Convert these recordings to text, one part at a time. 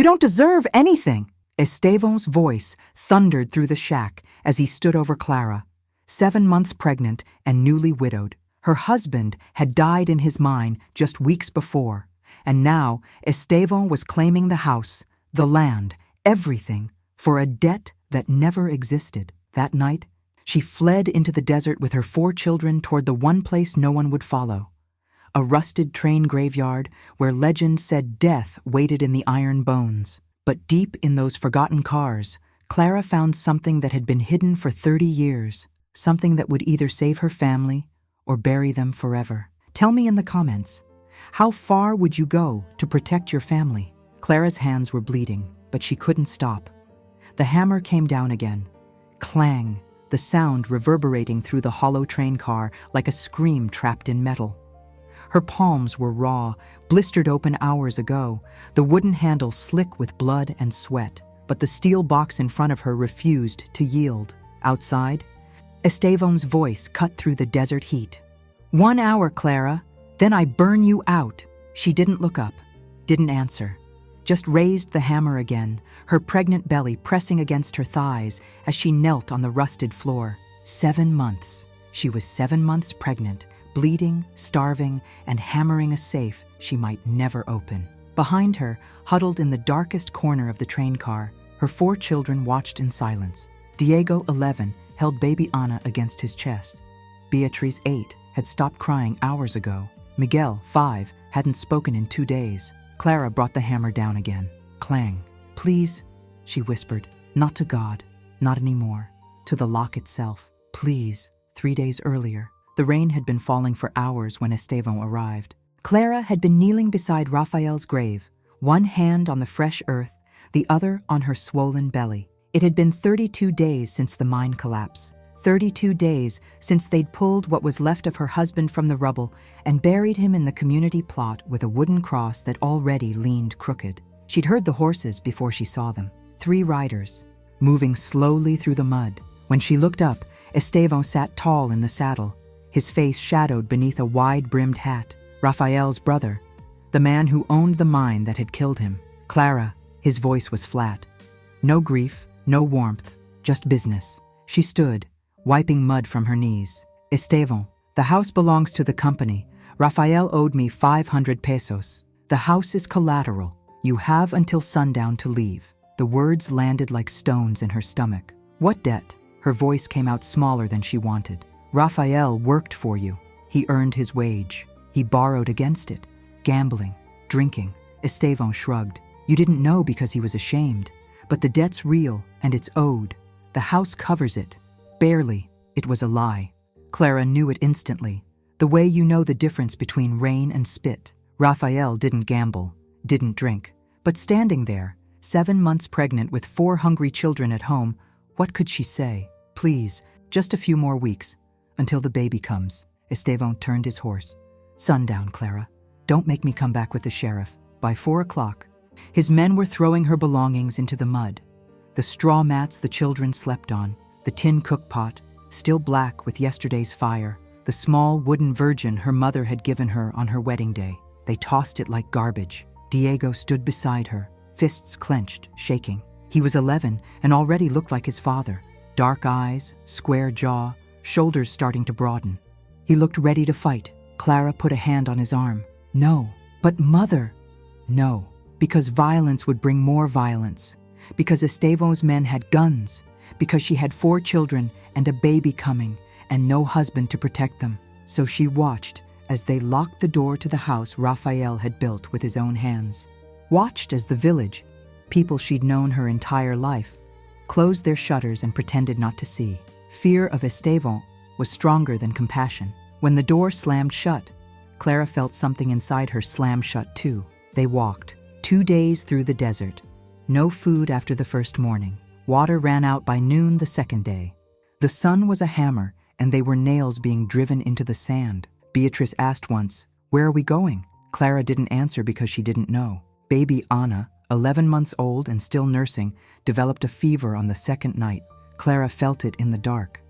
don't deserve anything." Esteban's voice thundered through the shack as he stood over Clara, 7 months pregnant and newly widowed. Her husband had died in his mine just weeks before, and now Esteban was claiming the house, the land, everything, for a debt that never existed. That night, she fled into the desert with her 4 children toward the one place no one would follow, a rusted train graveyard where legend said death waited in the iron bones. But deep in those forgotten cars, Clara found something that had been hidden for 30 years, something that would either save her family or bury them forever. Tell me in the comments, how far would you go to protect your family? Clara's hands were bleeding, but she couldn't stop. The hammer came down again. Clang, the sound reverberating through the hollow train car like a scream trapped in metal. Her palms were raw, blistered open hours ago, the wooden handle slick with blood and sweat. But the steel box in front of her refused to yield. Outside, Esteban's voice cut through the desert heat. 1 hour, Clara, then I burn you out. She didn't look up, didn't answer, just raised the hammer again, her pregnant belly pressing against her thighs as she knelt on the rusted floor. 7 months. She was 7 months pregnant, bleeding, starving, and hammering a safe she might never open. Behind her, huddled in the darkest corner of the train car, her 4 children watched in silence. Diego, 11, held baby Ana against his chest. Beatriz, 8, had stopped crying hours ago. Miguel, 5, hadn't spoken in 2 days. Clara brought the hammer down again. Clang. "Please," she whispered, "not to God, not anymore. To the lock itself. Please." 3 days earlier, the rain had been falling for hours when Esteban arrived. Clara had been kneeling beside Raphael's grave, one hand on the fresh earth, the other on her swollen belly. It had been 32 days since the mine collapse, 32 days since they'd pulled what was left of her husband from the rubble and buried him in the community plot with a wooden cross that already leaned crooked. She'd heard the horses before she saw them, 3 riders, moving slowly through the mud. When she looked up, Esteban sat tall in the saddle, his face shadowed beneath a wide-brimmed hat. Raphael's brother, the man who owned the mine that had killed him. Clara, his voice was flat. No grief, no warmth, just business. She stood, wiping mud from her knees. "Esteban, the house belongs to the company. Raphael owed me 500 pesos. The house is collateral. You have until sundown to leave." The words landed like stones in her stomach. "What debt?" Her voice came out smaller than she wanted. "Raphael worked for you. He earned his wage. He borrowed against it. Gambling, drinking." Esteban shrugged. "You didn't know because he was ashamed. But the debt's real, and it's owed. The house covers it. Barely. It was a lie." Clara knew it instantly, the way you know the difference between rain and spit. Raphael didn't gamble, didn't drink. But standing there, 7 months pregnant with 4 hungry children at home, what could she say? "Please, just a few more weeks, until the baby comes." Esteban turned his horse. "Sundown, Clara. Don't make me come back with the sheriff." By 4 o'clock, his men were throwing her belongings into the mud. The straw mats the children slept on, the tin cookpot, still black with yesterday's fire, the small wooden virgin her mother had given her on her wedding day. They tossed it like garbage. Diego stood beside her, fists clenched, shaking. He was 11 and already looked like his father. Dark eyes, square jaw, shoulders starting to broaden. He looked ready to fight. Clara put a hand on his arm. "No." "But mother." "No, because violence would bring more violence. Because Esteban's men had guns. Because she had 4 children and a baby coming, and no husband to protect them." So she watched as they locked the door to the house Raphael had built with his own hands. Watched as the village, people she'd known her entire life, closed their shutters and pretended not to see. Fear of Esteban was stronger than compassion. When the door slammed shut, Clara felt something inside her slam shut too. They walked 2 days through the desert. No food after the first morning. Water ran out by noon the second day. The sun was a hammer, and they were nails being driven into the sand. Beatrice asked once, "Where are we going?" Clara didn't answer because she didn't know. Baby Ana, 11 months old and still nursing, developed a fever on the second night. Clara felt it in the dark.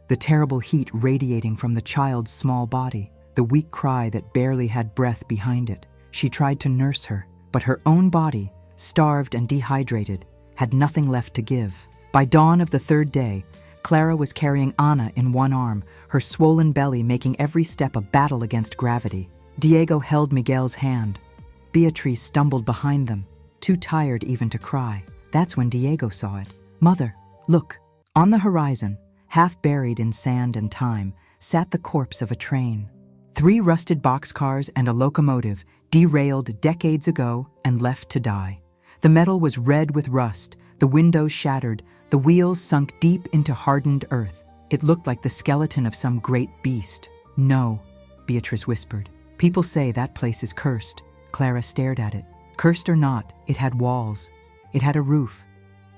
The terrible heat radiating from the child's small body, the weak cry that barely had breath behind it. She tried to nurse her, but her own body, starved and dehydrated, had nothing left to give. By dawn of the third day, Clara was carrying Ana in one arm, her swollen belly making every step a battle against gravity. Diego held Miguel's hand. Beatrice stumbled behind them, too tired even to cry. That's when Diego saw it. "Mother, look." On the horizon, half buried in sand and time, sat the corpse of a train. 3 rusted boxcars and a locomotive, derailed decades ago and left to die. The metal was red with rust, the windows shattered, the wheels sunk deep into hardened earth. It looked like the skeleton of some great beast. "No," Beatrice whispered. "People say that place is cursed." Clara stared at it. Cursed or not, it had walls. It had a roof.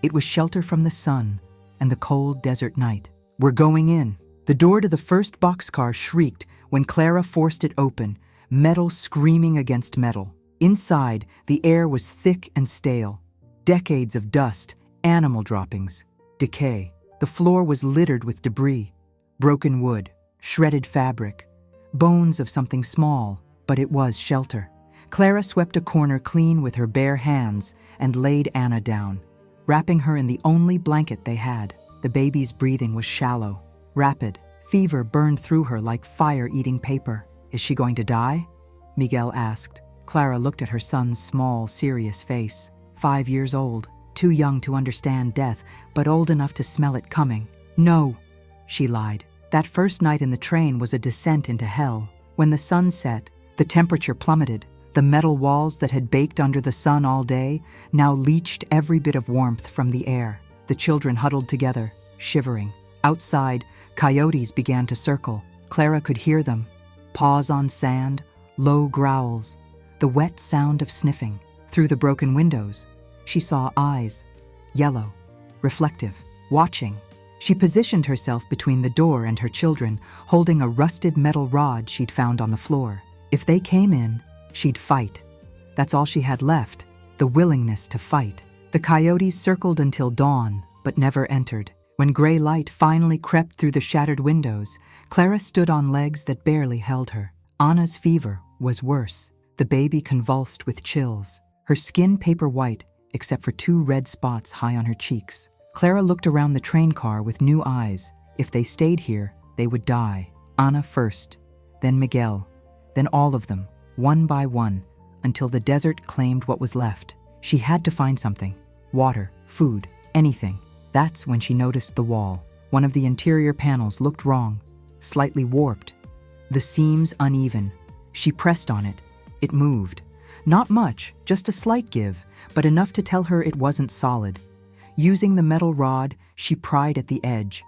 It was shelter from the sun and the cold desert night. "We're going in." The door to the first boxcar shrieked when Clara forced it open, metal screaming against metal. Inside, the air was thick and stale. Decades of dust, animal droppings, decay. The floor was littered with debris, broken wood, shredded fabric, bones of something small, but it was shelter. Clara swept a corner clean with her bare hands and laid Ana down, wrapping her in the only blanket they had. The baby's breathing was shallow, rapid. Fever burned through her like fire-eating paper. "Is she going to die?" Miguel asked. Clara looked at her son's small, serious face. 5 years old, too young to understand death, but old enough to smell it coming. "No," she lied. That first night in the train was a descent into hell. When the sun set, the temperature plummeted. The metal walls that had baked under the sun all day now leached every bit of warmth from the air. The children huddled together, shivering. Outside, coyotes began to circle. Clara could hear them. Paws on sand, low growls, the wet sound of sniffing. Through the broken windows, she saw eyes, yellow, reflective, watching. She positioned herself between the door and her children, holding a rusted metal rod she'd found on the floor. If they came in, she'd fight. That's all she had left, the willingness to fight. The coyotes circled until dawn, but never entered. When gray light finally crept through the shattered windows, Clara stood on legs that barely held her. Ana's fever was worse. The baby convulsed with chills, her skin paper white except for 2 red spots high on her cheeks. Clara looked around the train car with new eyes. If they stayed here, they would die. Ana first, then Miguel, then all of them, one by one, until the desert claimed what was left. She had to find something. Water, food, anything. That's when she noticed the wall. One of the interior panels looked wrong, slightly warped. The seams uneven. She pressed on it. It moved. Not much, just a slight give, but enough to tell her it wasn't solid. Using the metal rod, she pried at the edge.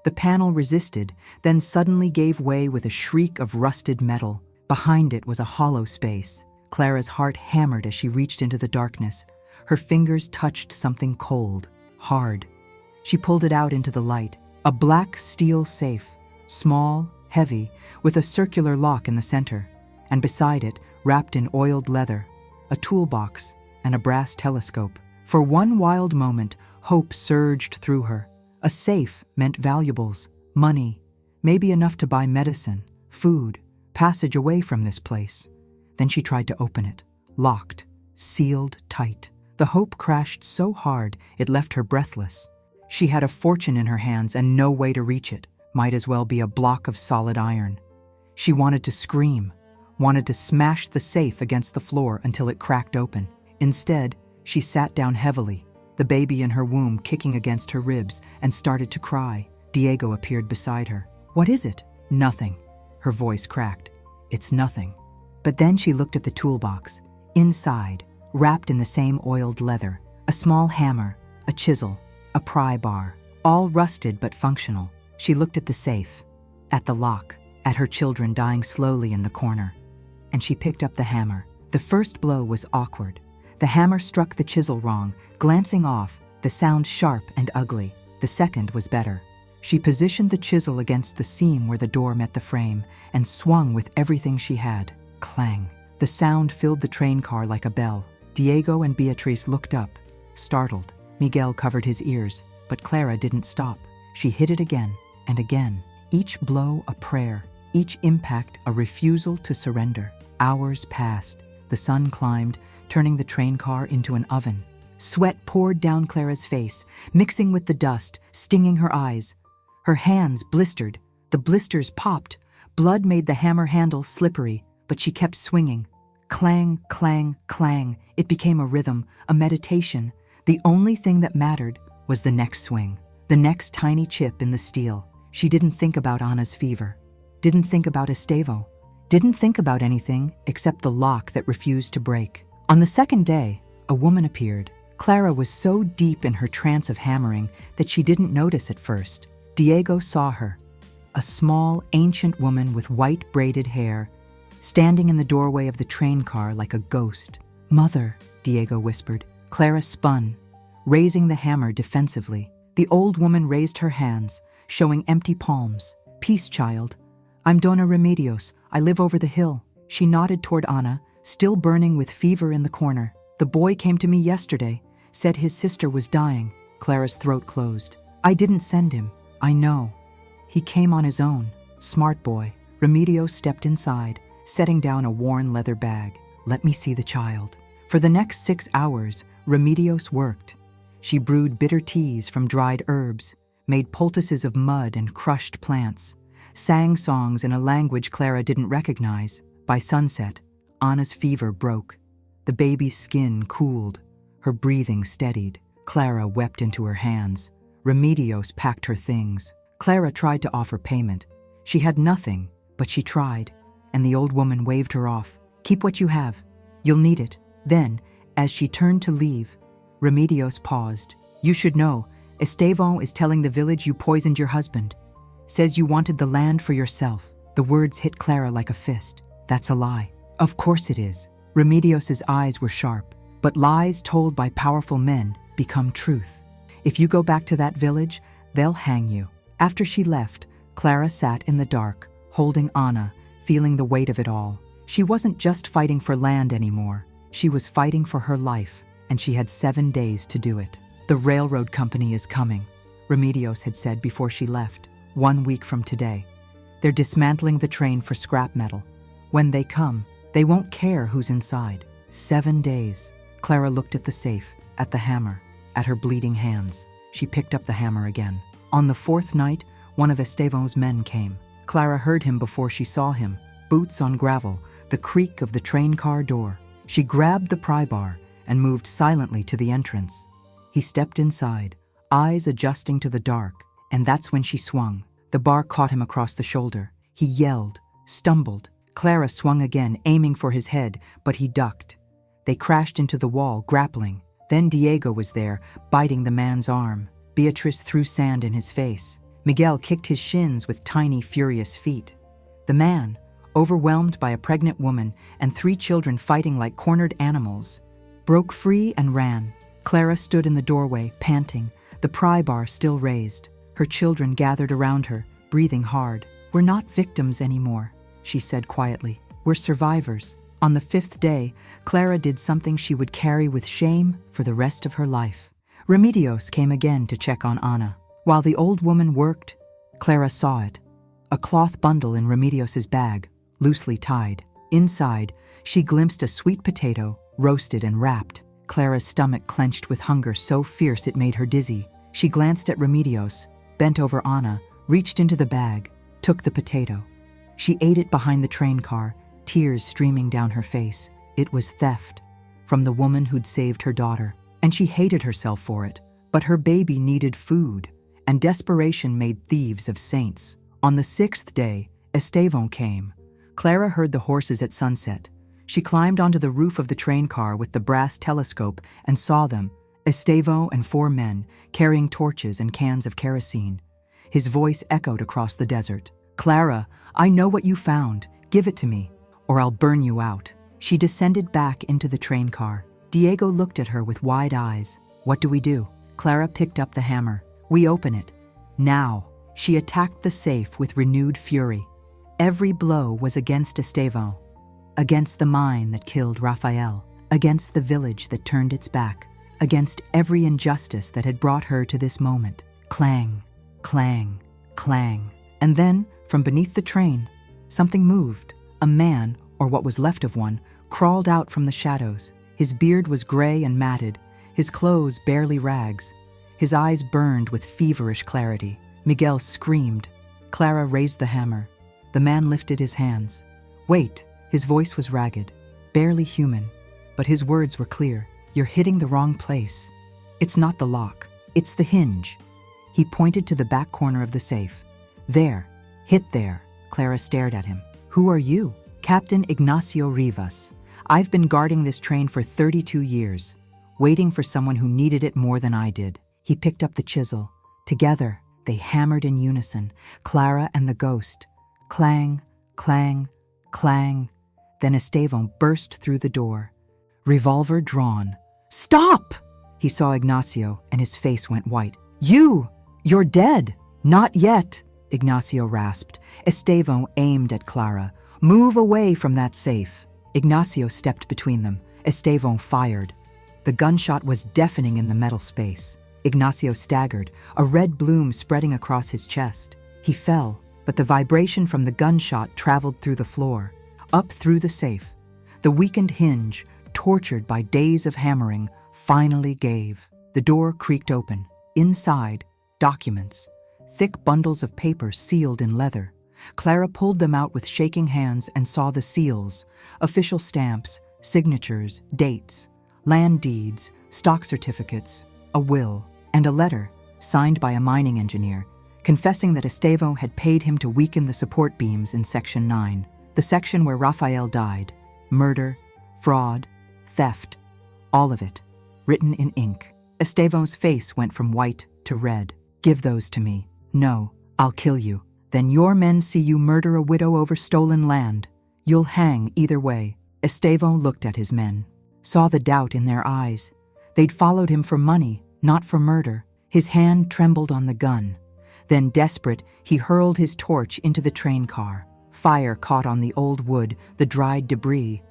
The panel resisted, then suddenly gave way with a shriek of rusted metal. Behind it was a hollow space. Clara's heart hammered as she reached into the darkness. Her fingers touched something cold, hard. She pulled it out into the light. A black steel safe, small, heavy, with a circular lock in the center, and beside it, wrapped in oiled leather, a toolbox and a brass telescope. For one wild moment, hope surged through her. A safe meant valuables, money, maybe enough to buy medicine, food, passage away from this place. Then she tried to open it, locked, sealed tight. The hope crashed so hard it left her breathless. She had a fortune in her hands and no way to reach it. Might as well be a block of solid iron. She wanted to scream, wanted to smash the safe against the floor until it cracked open. Instead, she sat down heavily, the baby in her womb kicking against her ribs, and started to cry. Diego appeared beside her. "What is it?" "Nothing." Her voice cracked. "It's nothing." But then she looked at the toolbox. Inside, wrapped in the same oiled leather, a small hammer, a chisel, a pry bar, all rusted but functional. She looked at the safe, at the lock, at her children dying slowly in the corner. And she picked up the hammer. The first blow was awkward. The hammer struck the chisel wrong, glancing off, the sound sharp and ugly. The second was better. She positioned the chisel against the seam where the door met the frame and swung with everything she had. Clang. The sound filled the train car like a bell. Diego and Beatrice looked up, startled. Miguel covered his ears, but Clara didn't stop. She hit it again and again, each blow a prayer, each impact a refusal to surrender. Hours passed. The sun climbed, turning the train car into an oven. Sweat poured down Clara's face, mixing with the dust, stinging her eyes. Her hands blistered. The blisters popped. Blood made the hammer handle slippery, but she kept swinging. Clang, clang, clang. It became a rhythm, a meditation. The only thing that mattered was the next swing, the next tiny chip in the steel. She didn't think about Anna's fever, didn't think about Estevo, didn't think about anything except the lock that refused to break. On the second day, a woman appeared. Clara was so deep in her trance of hammering that she didn't notice at first. Diego saw her, a small, ancient woman with white braided hair, standing in the doorway of the train car like a ghost. "Mother," Diego whispered. Clara spun, raising the hammer defensively. The old woman raised her hands, showing empty palms. "Peace, child. I'm Dona Remedios. I live over the hill." She nodded toward Anna, still burning with fever in the corner. "The boy came to me yesterday, said his sister was dying." Clara's throat closed. "I didn't send him. I know. He came on his own. Smart boy." Remedios stepped inside, setting down a worn leather bag. "Let me see the child." For the next 6 hours, Remedios worked. She brewed bitter teas from dried herbs, made poultices of mud and crushed plants, sang songs in a language Clara didn't recognize. By sunset, Anna's fever broke. The baby's skin cooled. Her breathing steadied. Clara wept into her hands. Remedios packed her things. Clara tried to offer payment. She had nothing, but she tried, and the old woman waved her off. "Keep what you have. You'll need it." Then, as she turned to leave, Remedios paused. "You should know, Estevan is telling the village you poisoned your husband. Says you wanted the land for yourself." The words hit Clara like a fist. "That's a lie." "Of course it is." Remedios's eyes were sharp. "But lies told by powerful men become truth. If you go back to that village, they'll hang you." After she left, Clara sat in the dark, holding Anna, feeling the weight of it all. She wasn't just fighting for land anymore. She was fighting for her life, and she had 7 days to do it. "The railroad company is coming," Remedios had said before she left. 1 week from today. "They're dismantling the train for scrap metal. When they come, they won't care who's inside." 7 days. Clara looked at the safe, at the hammer, at her bleeding hands. She picked up the hammer again. On the 4th night, one of Estevan's men came. Clara heard him before she saw him. Boots on gravel, the creak of the train car door. She grabbed the pry bar and moved silently to the entrance. He stepped inside, eyes adjusting to the dark, and that's when she swung. The bar caught him across the shoulder. He yelled, stumbled. Clara swung again, aiming for his head, but he ducked. They crashed into the wall, grappling. Then Diego was there, biting the man's arm. Beatrice threw sand in his face. Miguel kicked his shins with tiny, furious feet. The man, overwhelmed by a pregnant woman and 3 children fighting like cornered animals, broke free and ran. Clara stood in the doorway, panting, the pry bar still raised. Her children gathered around her, breathing hard. "We're not victims anymore," she said quietly. "We're survivors." On the 5th day, Clara did something she would carry with shame for the rest of her life. Remedios came again to check on Anna. While the old woman worked, Clara saw it. A cloth bundle in Remedios's bag, loosely tied. Inside, she glimpsed a sweet potato, roasted and wrapped. Clara's stomach clenched with hunger so fierce it made her dizzy. She glanced at Remedios, bent over Anna, reached into the bag, took the potato. She ate it behind the train car, tears streaming down her face. It was theft, from the woman who'd saved her daughter, and she hated herself for it. But her baby needed food, and desperation made thieves of saints. On the 6th day, Estevan came. Clara heard the horses at sunset. She climbed onto the roof of the train car with the brass telescope and saw them, Estevan and 4 men, carrying torches and cans of kerosene. His voice echoed across the desert. "Clara, I know what you found. Give it to me, or I'll burn you out." She descended back into the train car. Diego looked at her with wide eyes. "What do we do?" Clara picked up the hammer. "We open it. Now." She attacked the safe with renewed fury. Every blow was against Estevan, against the mine that killed Rafael, against the village that turned its back, against every injustice that had brought her to this moment. Clang, clang, clang. And then, from beneath the train, something moved. A man, or what was left of one, crawled out from the shadows. His beard was gray and matted, his clothes barely rags. His eyes burned with feverish clarity. Miguel screamed. Clara raised the hammer. The man lifted his hands. "Wait." His voice was ragged, barely human, but his words were clear. "You're hitting the wrong place. It's not the lock, it's the hinge." He pointed to the back corner of the safe. "There, hit there." Clara stared at him. "Who are you?" "Captain Ignacio Rivas. I've been guarding this train for 32 years, waiting for someone who needed it more than I did." He picked up the chisel. Together, they hammered in unison, Clara and the ghost. Clang, clang, clang. Then Esteban burst through the door, revolver drawn. "Stop!" He saw Ignacio, and his face went white. You're dead." "Not yet," Ignacio rasped. Esteban aimed at Clara. "Move away from that safe." Ignacio stepped between them. Esteban fired. The gunshot was deafening in the metal space. Ignacio staggered, a red bloom spreading across his chest. He fell, but the vibration from the gunshot traveled through the floor, up through the safe. The weakened hinge, tortured by days of hammering, finally gave. The door creaked open. Inside, documents, thick bundles of paper sealed in leather. Clara pulled them out with shaking hands and saw the seals, official stamps, signatures, dates, land deeds, stock certificates, a will, and a letter signed by a mining engineer, confessing that Esteban had paid him to weaken the support beams in Section 9, the section where Rafael died. Murder, fraud, theft, all of it, written in ink. Esteban's face went from white to red. "Give those to me." "No, I'll kill you. Then your men see you murder a widow over stolen land. You'll hang either way." Esteban looked at his men, saw the doubt in their eyes. They'd followed him for money, not for murder. His hand trembled on the gun. Then, desperate, he hurled his torch into the train car. Fire caught on the old wood, the dried debris.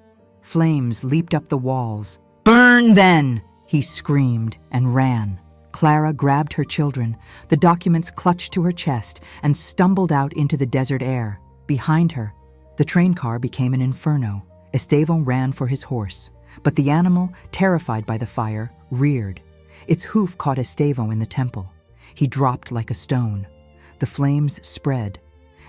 Flames leaped up the walls. "Burn then!" he screamed and ran. Clara grabbed her children. The documents clutched to her chest and stumbled out into the desert air. Behind her, the train car became an inferno. Esteban ran for his horse, but the animal, terrified by the fire, reared. Its hoof caught Esteban in the temple. He dropped like a stone. The flames spread.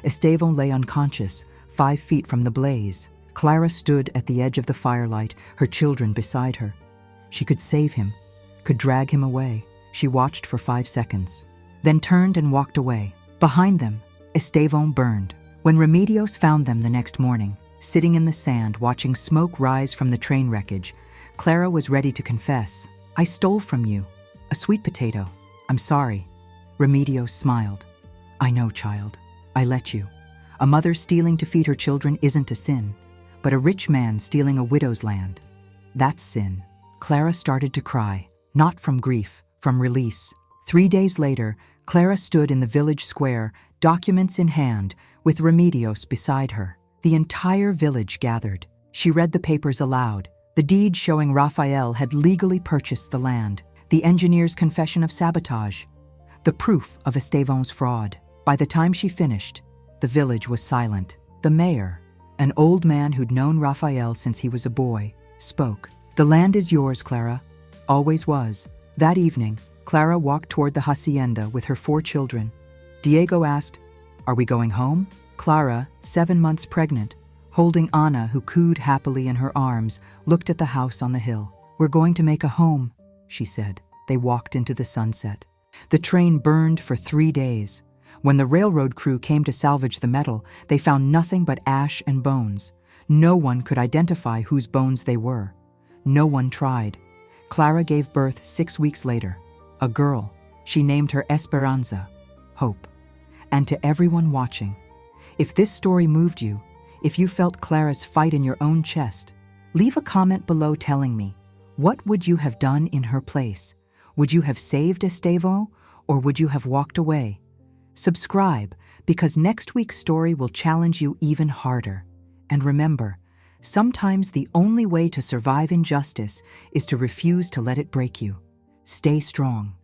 Esteban lay unconscious, 5 feet from the blaze. Clara stood at the edge of the firelight, her children beside her. She could save him, could drag him away. She watched for 5 seconds, then turned and walked away. Behind them, Esteban burned. When Remedios found them the next morning, sitting in the sand watching smoke rise from the train wreckage, Clara was ready to confess. "I stole from you, a sweet potato. I'm sorry." Remedios smiled. "I know, child. I let you. A mother stealing to feed her children isn't a sin, but a rich man stealing a widow's land, that's sin." Clara started to cry, not from grief, from release. 3 days later, Clara stood in the village square, documents in hand, with Remedios beside her. The entire village gathered. She read the papers aloud. The deed showing Rafael had legally purchased the land, the engineer's confession of sabotage, the proof of Esteban's fraud. By the time she finished, the village was silent. The mayor, an old man who'd known Rafael since he was a boy, spoke. "The land is yours, Clara. Always was." That evening, Clara walked toward the hacienda with her 4 children. Diego asked, "Are we going home?" Clara, 7 months pregnant, holding Anna, who cooed happily in her arms, looked at the house on the hill. "We're going to make a home," she said. They walked into the sunset. The train burned for 3 days. When the railroad crew came to salvage the metal, they found nothing but ash and bones. No one could identify whose bones they were. No one tried. Clara gave birth 6 weeks later. A girl. She named her Esperanza, hope. And to everyone watching, if this story moved you, if you felt Clara's fight in your own chest, leave a comment below telling me, what would you have done in her place? Would you have saved Esteban, or would you have walked away? Subscribe, because next week's story will challenge you even harder. And remember, sometimes the only way to survive injustice is to refuse to let it break you. Stay strong.